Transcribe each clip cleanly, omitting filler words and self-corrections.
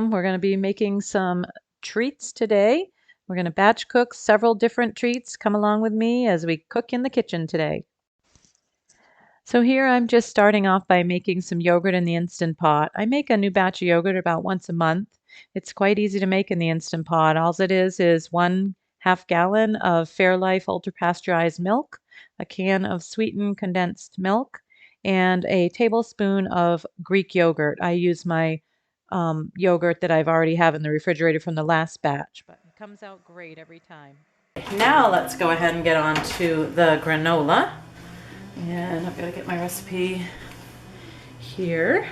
welcome. We're going to be making some treats today. We're going to batch cook several different treats. Come along with me as we cook in the kitchen today. So here I'm just starting off by making some yogurt in the Instant Pot. I make a new batch of yogurt about once a month. It's quite easy to make in the Instant Pot. All it is 1/2 gallon of Fairlife ultra pasteurized milk, a can of sweetened condensed milk, and a tablespoon of Greek yogurt. I use my yogurt that I've already have in the refrigerator from the last batch, but it comes out great every time. Now let's go ahead and get on to the granola. And I've got to get my recipe here.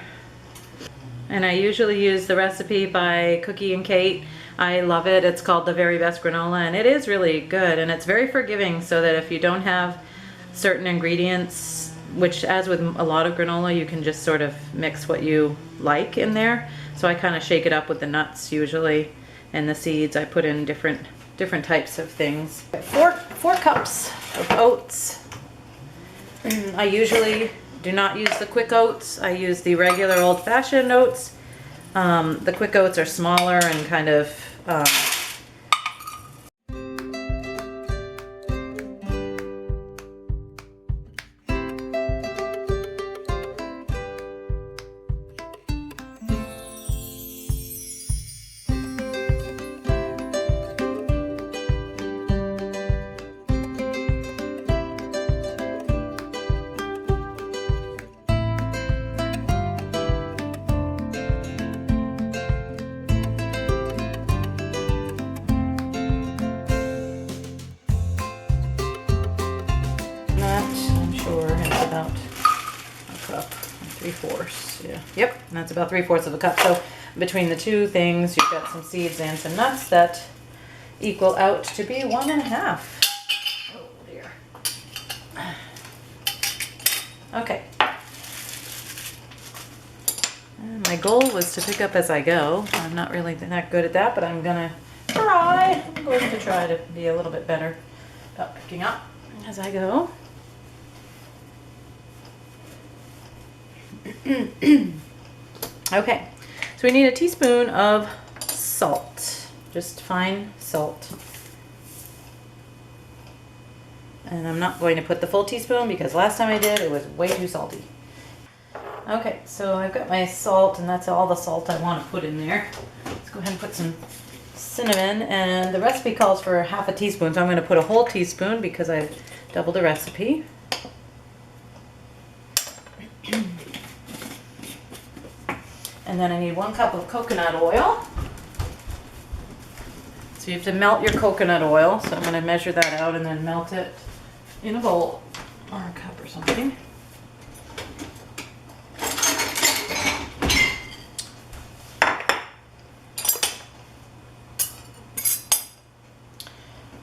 And I usually use the recipe by Cookie and Kate. I love it. It's called The Very Best Granola, and it is really good, and it's very forgiving, so that if you don't have certain ingredients, which as with a lot of granola, you can just sort of mix what you like in there. So I kind of shake it up with the nuts usually, and the seeds. I put in different types of things. 4 cups of oats. I usually do not use the quick oats. I use the regular old-fashioned oats. The quick oats are smaller and kind of about a cup, 3/4. Yeah, yep, and that's about 3/4 of a cup. So between the two things, you've got some seeds and some nuts that equal out to be 1.5. Oh dear. Okay. And my goal was to pick up as I go. I'm not really that good at that, but I'm gonna try. I'm going to try to be a little bit better about picking up as I go. Okay, so we need a teaspoon of salt, just fine salt. And I'm not going to put the full teaspoon because last time I did, it was way too salty. Okay, so I've got my salt, and that's all the salt I want to put in there. Let's go ahead and put some cinnamon, and the recipe calls for 1/2 teaspoon, so I'm going to put a whole teaspoon because I've doubled the recipe. And then I need 1 cup of coconut oil. So you have to melt your coconut oil. So I'm going to measure that out and then melt it in a bowl or a cup or something.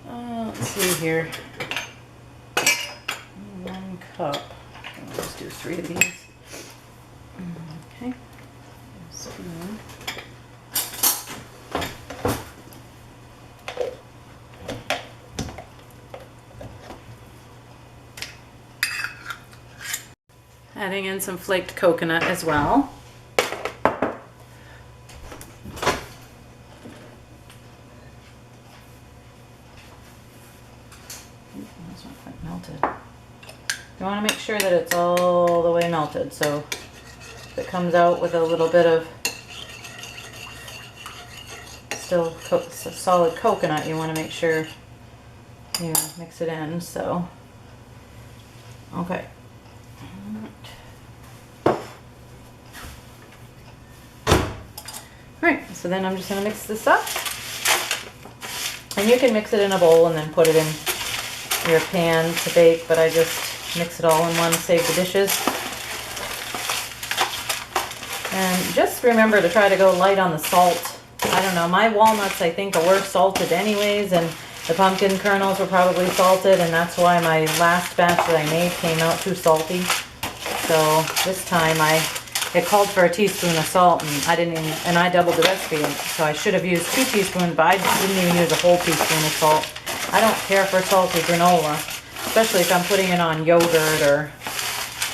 Let's see here. 1 cup. Let's do 3 of these. Okay. Spoon. Adding in some flaked coconut as well. That's not quite melted. You want to make sure that it's all the way melted, so if it comes out with a little bit of still solid coconut, you want to make sure you mix it in. So, okay. Alright, so then I'm just going to mix this up. And you can mix it in a bowl and then put it in your pan to bake, but I just mix it all in one to save the dishes. And just remember to try to go light on the salt. I don't know, my walnuts I think were salted anyways, and the pumpkin kernels were probably salted, and that's why my last batch that I made came out too salty. So this time it called for a teaspoon of salt, and I doubled the recipe, so I should have used 2 teaspoons, but I didn't even use a whole teaspoon of salt. I don't care for salty granola, especially if I'm putting it on yogurt or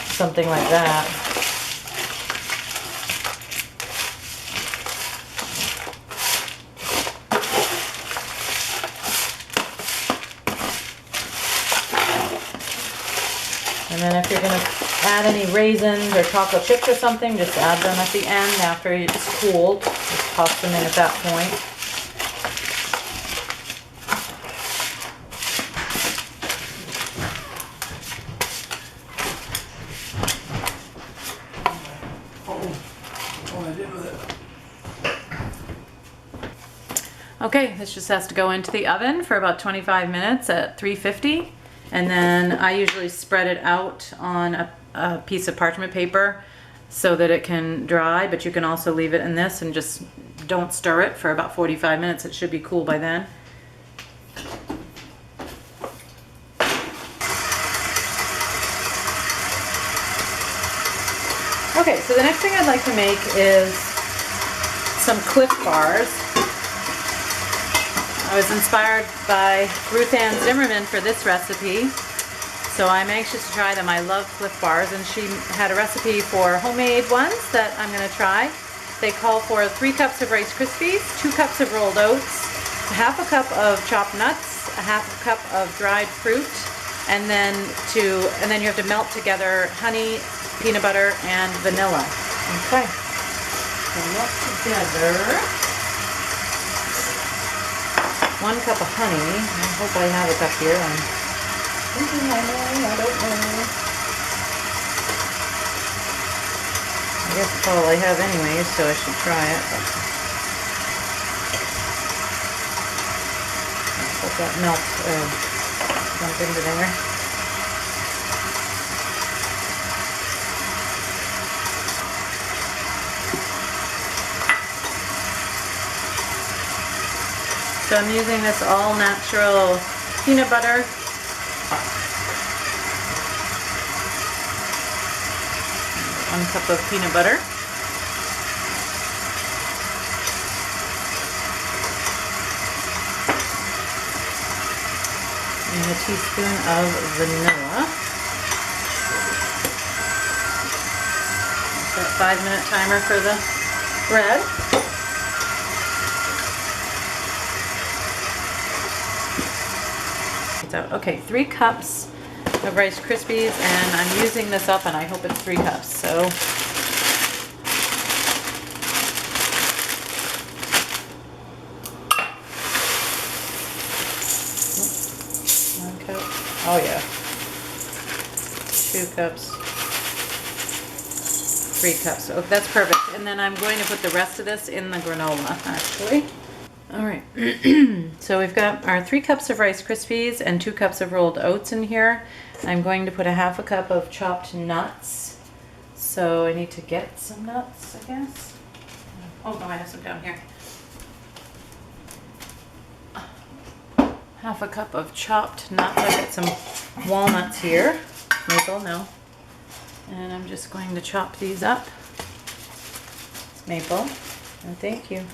something like that. And then if you're going to add any raisins or chocolate chips or something, just add them at the end after it's cooled. Just toss them in at that point. Okay, this just has to go into the oven for about 25 minutes at 350. And then I usually spread it out on a piece of parchment paper so that it can dry, but you can also leave it in this and just don't stir it for about 45 minutes. It should be cool by then. Okay, so the next thing I'd like to make is some Cliff Bars. I was inspired by Ruth Ann Zimmerman for this recipe, so I'm anxious to try them. I love Cliff Bars, and she had a recipe for homemade ones that I'm going to try. They call for 3 cups of Rice Krispies, 2 cups of rolled oats, half a cup of chopped nuts, a half a cup of dried fruit, and then you have to melt together honey, peanut butter, and vanilla. Okay, so melt together. 1 cup of honey. I hope I have it up here. I'm thinking I don't know. I guess it's all I have anyway, so I should try it. Let's let that melt dump into there. So I'm using this all natural peanut butter. One cup of peanut butter. And a teaspoon of vanilla. That 5-minute timer for the bread. Okay, 3 cups of Rice Krispies, and I'm using this up, and I hope it's 3 cups. So, 1 cup. Oh yeah, 2 cups, 3 cups. Oh, that's perfect. And then I'm going to put the rest of this in the granola, actually. All right, so we've got our 3 cups of Rice Krispies and 2 cups of rolled oats in here. I'm going to put a half a cup of chopped nuts. So I need to get some nuts, I guess. Oh no, I have some down here. Half a cup of chopped nuts. I've got some walnuts here. Maple, no. And I'm just going to chop these up. It's maple, and thank you.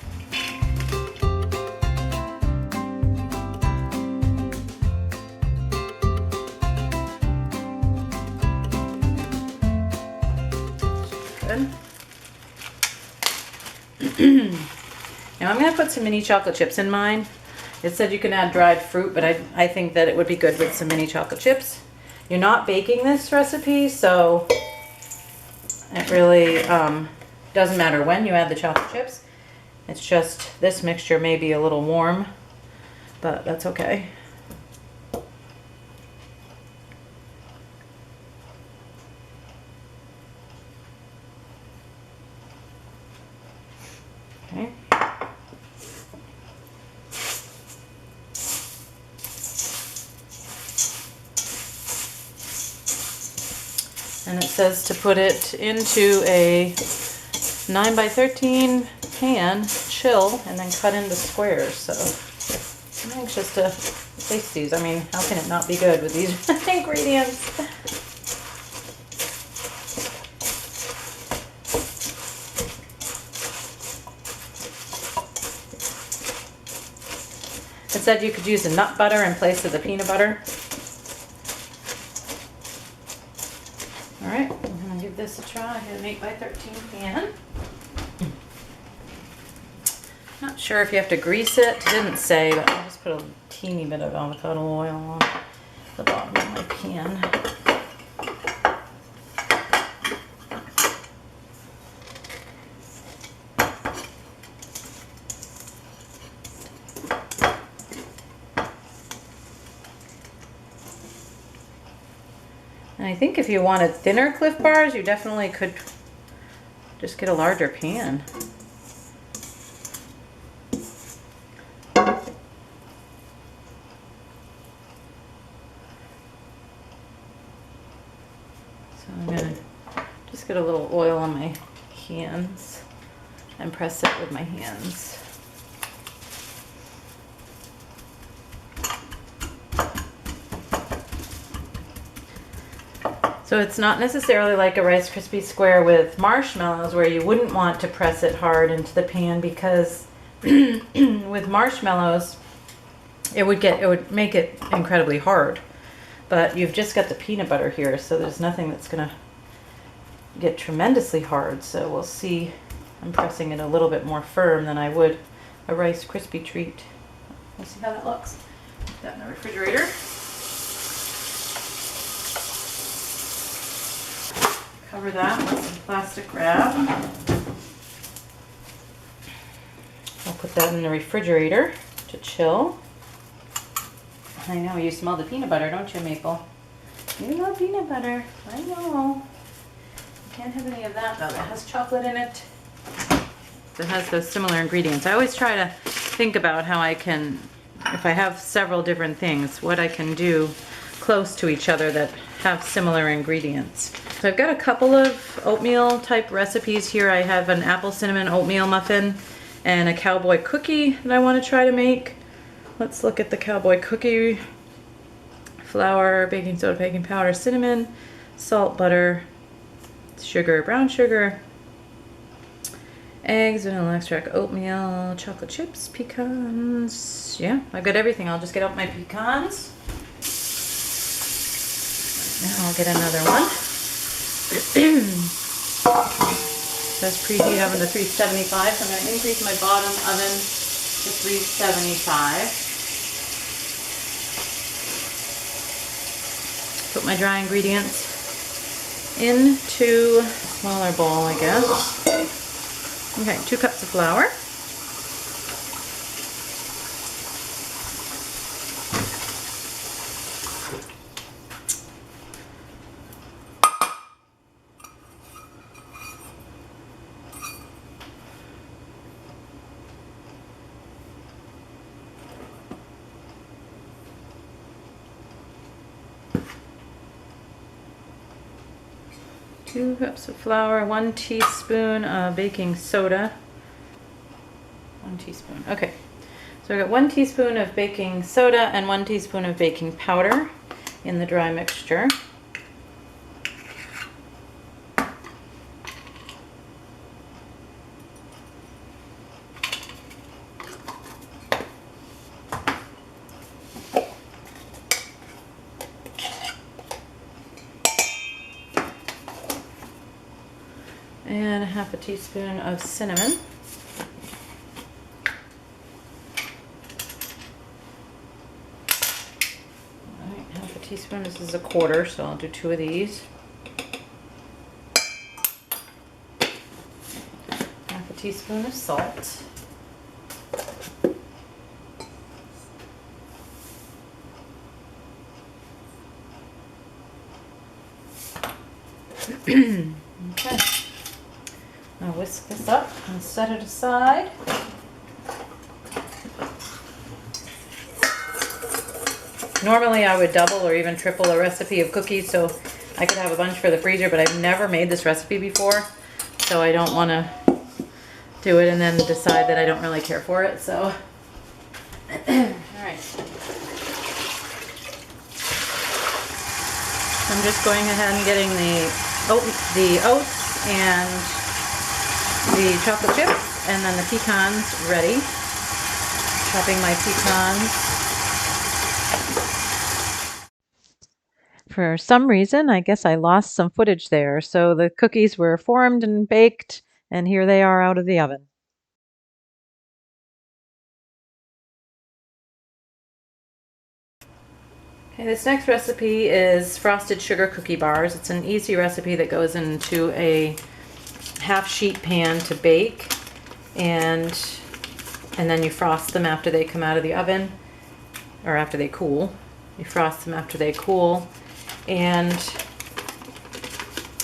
Now I'm going to put some mini chocolate chips in mine. It said you can add dried fruit, but I think that it would be good with some mini chocolate chips. You're not baking this recipe, so it really doesn't matter when you add the chocolate chips. It's just this mixture may be a little warm, but that's okay. Okay. And it says to put it into a 9 by 13 pan, chill, and then cut into squares. So I'm anxious to taste these. I mean, how can it not be good with these ingredients? It said you could use the nut butter in place of the peanut butter. Alright, I'm going to give this a try. I have an 8 by 13 pan. Not sure if you have to grease it. It didn't say, but I'll just put a teeny bit of avocado oil on the bottom of my pan. And I think if you wanted thinner Cliff Bars, you definitely could just get a larger pan. So I'm gonna just get a little oil on my hands and press it with my hands. So it's not necessarily like a Rice Krispie square with marshmallows where you wouldn't want to press it hard into the pan, because with marshmallows it would make it incredibly hard. But you've just got the peanut butter here, so there's nothing that's gonna get tremendously hard. So we'll see. I'm pressing it a little bit more firm than I would a Rice Krispie treat. We'll see how that looks. Put that in the refrigerator. Cover that with some plastic wrap. I'll put that in the refrigerator to chill. I know, you smell the peanut butter, don't you, Maple? You love peanut butter. I know. You can't have any of that, though. It has chocolate in it. It has those similar ingredients. I always try to think about how I can, if I have several different things, what I can do close to each other that have similar ingredients. So I've got a couple of oatmeal type recipes here. I have an apple cinnamon oatmeal muffin and a cowboy cookie that I want to try to make. Let's look at the cowboy cookie. Flour, baking soda, baking powder, cinnamon, salt, butter, sugar, brown sugar, eggs, vanilla extract, oatmeal, chocolate chips, pecans. Yeah, I've got everything. I'll just get out my pecans. Now I'll get another one. Says preheat oven to 375, so I'm going to increase my bottom oven to 375. Put my dry ingredients into a smaller bowl, I guess. Okay, 2 cups of flour. 2 cups of flour, 1 teaspoon of baking soda. 1 teaspoon, okay. So I got 1 teaspoon of baking soda and 1 teaspoon of baking powder in the dry mixture. And 1/2 teaspoon of cinnamon. Alright, 1/2 teaspoon. This is a quarter, so I'll do 2 of these. 1/2 teaspoon of salt. Okay. Now whisk this up and set it aside. Normally I would double or even triple a recipe of cookies so I could have a bunch for the freezer, but I've never made this recipe before, so I don't want to do it and then decide that I don't really care for it. So, alright. I'm just going ahead and getting the oats and the chocolate chips and then the pecans ready. Chopping my pecans. For some reason, I guess I lost some footage there. So the cookies were formed and baked, and here they are out of the oven. Okay, this next recipe is frosted sugar cookie bars. It's an easy recipe that goes into a half sheet pan to bake, and then you frost them after they come out of the oven, or after they cool. You frost them after they cool, and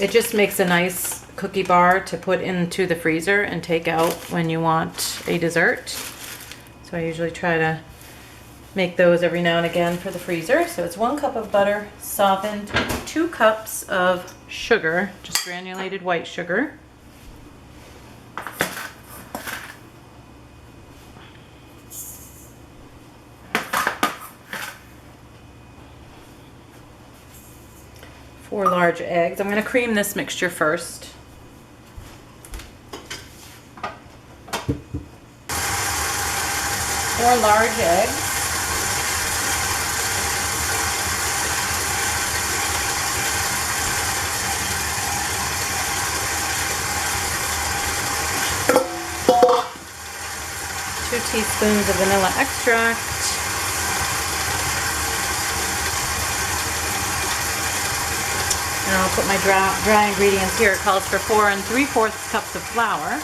It just makes a nice cookie bar to put into the freezer and take out when you want a dessert. So I usually try to make those every now and again for the freezer. So it's 1 cup of butter softened, 2 cups of sugar, just granulated white sugar. Four large eggs. I'm going to cream this mixture first. 4 large eggs. Two teaspoons of vanilla extract. And I'll put my dry ingredients here. It calls for 4 3/4 cups of flour.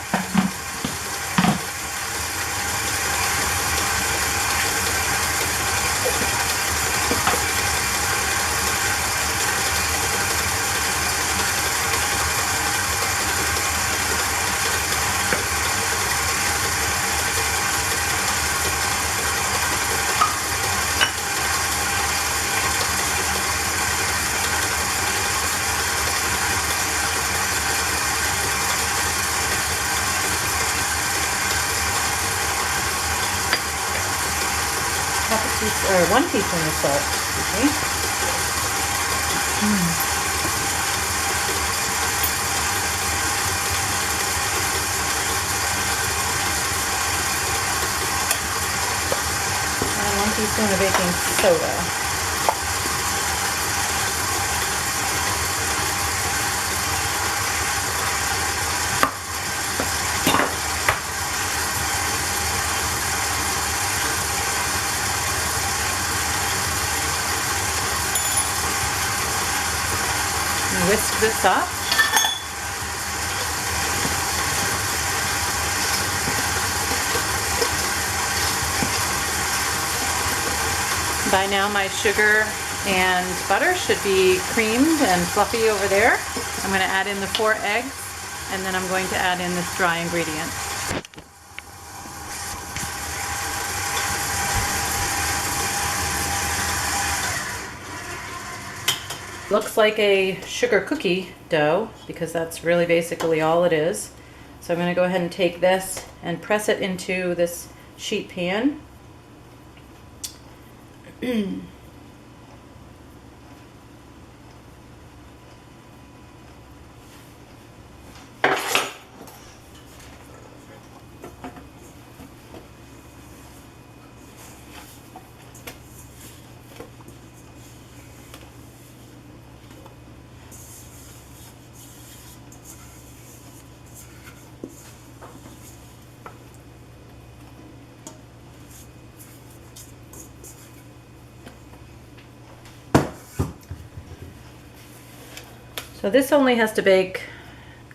Or 1 teaspoon of salt, excuse me. And 1 teaspoon of baking soda. Whisk this up. By now my sugar and butter should be creamed and fluffy over there. I'm going to add in the 4 eggs and then I'm going to add in this dry ingredient. Looks like a sugar cookie dough because that's really basically all it is. So I'm going to go ahead and take this and press it into this sheet pan. So this only has to bake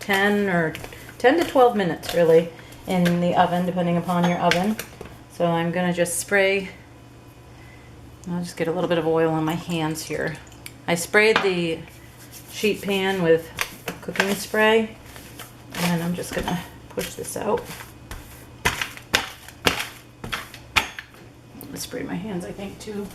10 to 12 minutes really in the oven, depending upon your oven. So I'm going to just spray, I'll just get a little bit of oil on my hands here. I sprayed the sheet pan with cooking spray and I'm just going to push this out. I'll spray my hands, I think, too.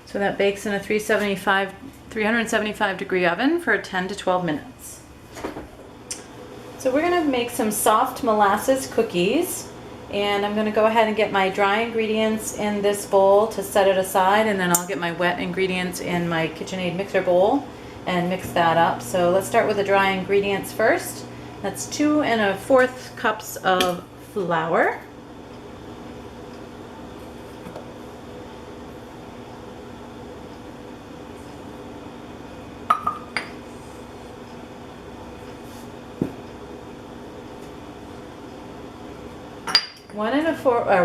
So that bakes in a 375 degree oven for 10 to 12 minutes. So we're going to make some soft molasses cookies, and I'm going to go ahead and get my dry ingredients in this bowl to set it aside, and then I'll get my wet ingredients in my KitchenAid mixer bowl and mix that up. So let's start with the dry ingredients first. That's 2 1/4 cups of flour.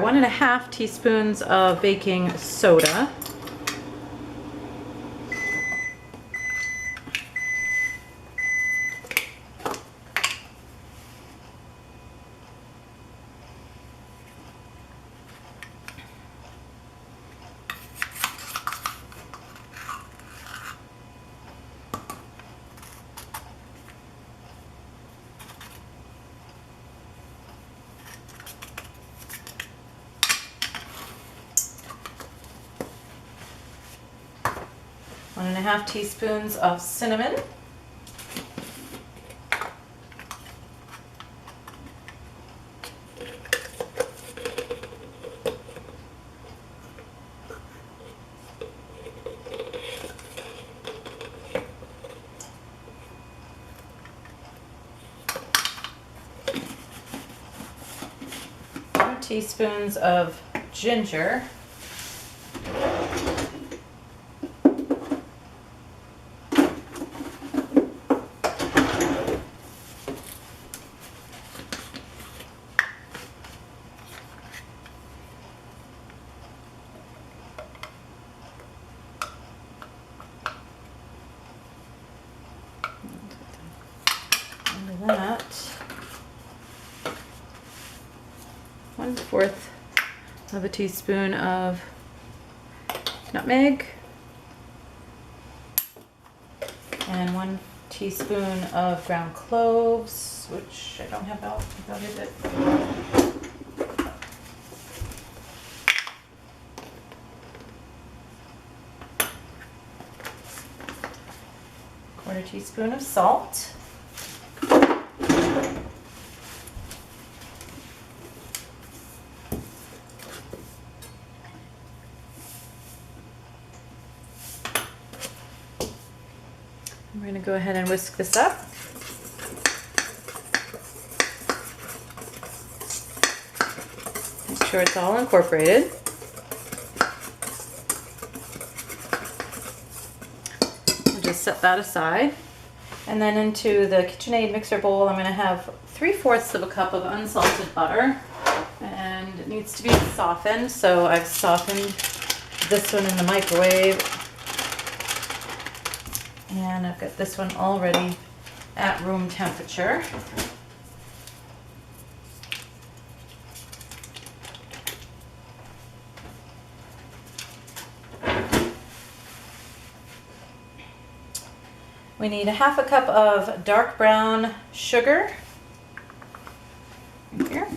One and a half teaspoons of baking soda. One and a half teaspoons of cinnamon. Teaspoons of ginger. Under that, 1/4 of a teaspoon of nutmeg and 1 teaspoon of ground cloves, which I don't have out. I thought I did. 1/4 teaspoon of salt. We're going to go ahead and whisk this up. Make sure it's all incorporated. We'll just set that aside. And then into the KitchenAid mixer bowl, I'm going to have 3/4 of a cup of unsalted butter. And it needs to be softened, so I've softened this one in the microwave. And I've got this one already at room temperature. We need 1/2 cup of dark brown sugar. Right here.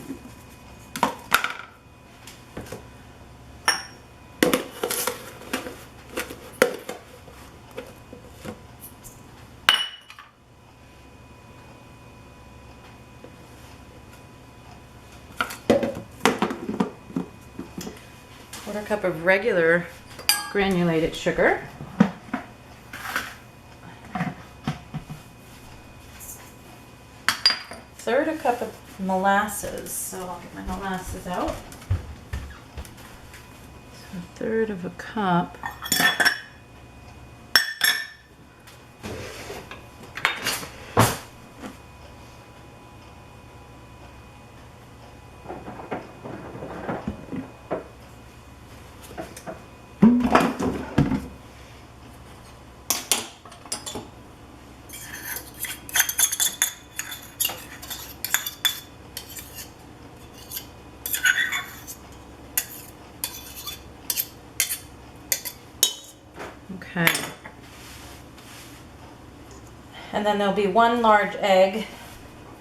Quarter cup of regular granulated sugar. Third a cup of molasses, so I'll get my molasses out. So 1/3 of a cup. Okay. And then there'll be 1 large egg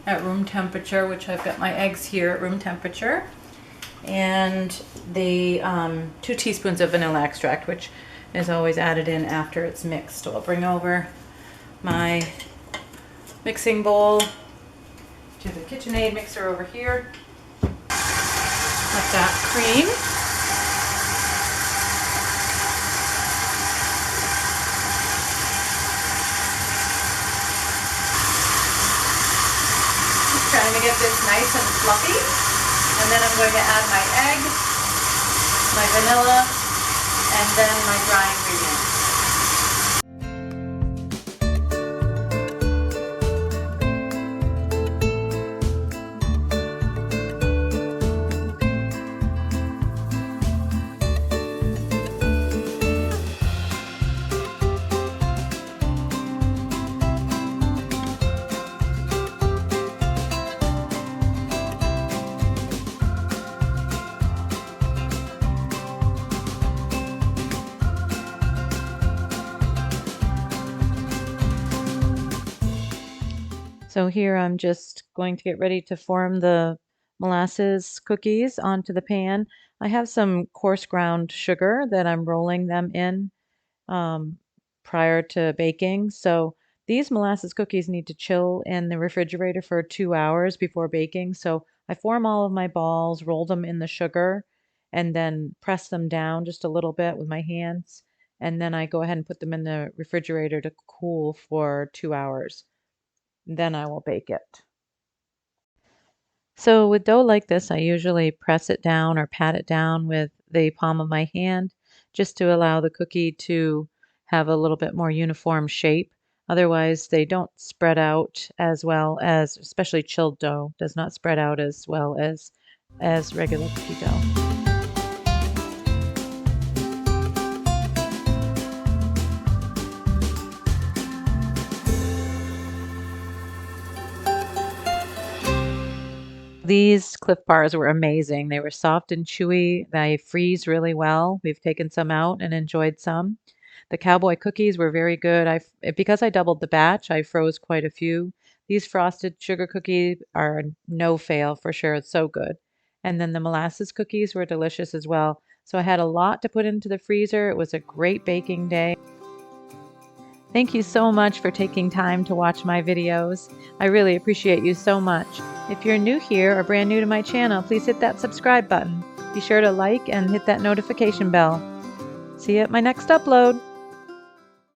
at room temperature, which I've got my eggs here at room temperature, and the 2 teaspoons of vanilla extract, which is always added in after it's mixed. So I'll bring over my mixing bowl to the KitchenAid mixer over here. Let that cream. Just trying to get this nice and fluffy. And then I'm going to add my egg, my vanilla, and then my dry ingredients. So here I'm just going to get ready to form the molasses cookies onto the pan. I have some coarse ground sugar that I'm rolling them in prior to baking. So these molasses cookies need to chill in the refrigerator for 2 hours before baking. So I form all of my balls, roll them in the sugar, and then press them down just a little bit with my hands. And then I go ahead and put them in the refrigerator to cool for 2 hours. Then I will bake it. So with dough like this, I usually press it down or pat it down with the palm of my hand just to allow the cookie to have a little bit more uniform shape. Otherwise, they don't spread out as well as, especially chilled dough, does not spread out as well as regular cookie dough. These Cliff Bars were amazing. They were soft and chewy. They freeze really well. We've taken some out and enjoyed some. The Cowboy Cookies were very good. Because I doubled the batch, I froze quite a few. These frosted sugar cookies are no fail for sure. It's so good. And then the molasses cookies were delicious as well. So I had a lot to put into the freezer. It was a great baking day. Thank you so much for taking time to watch my videos. I really appreciate you so much. If you're new here or brand new to my channel, please hit that subscribe button. Be sure to like and hit that notification bell. See you at my next upload.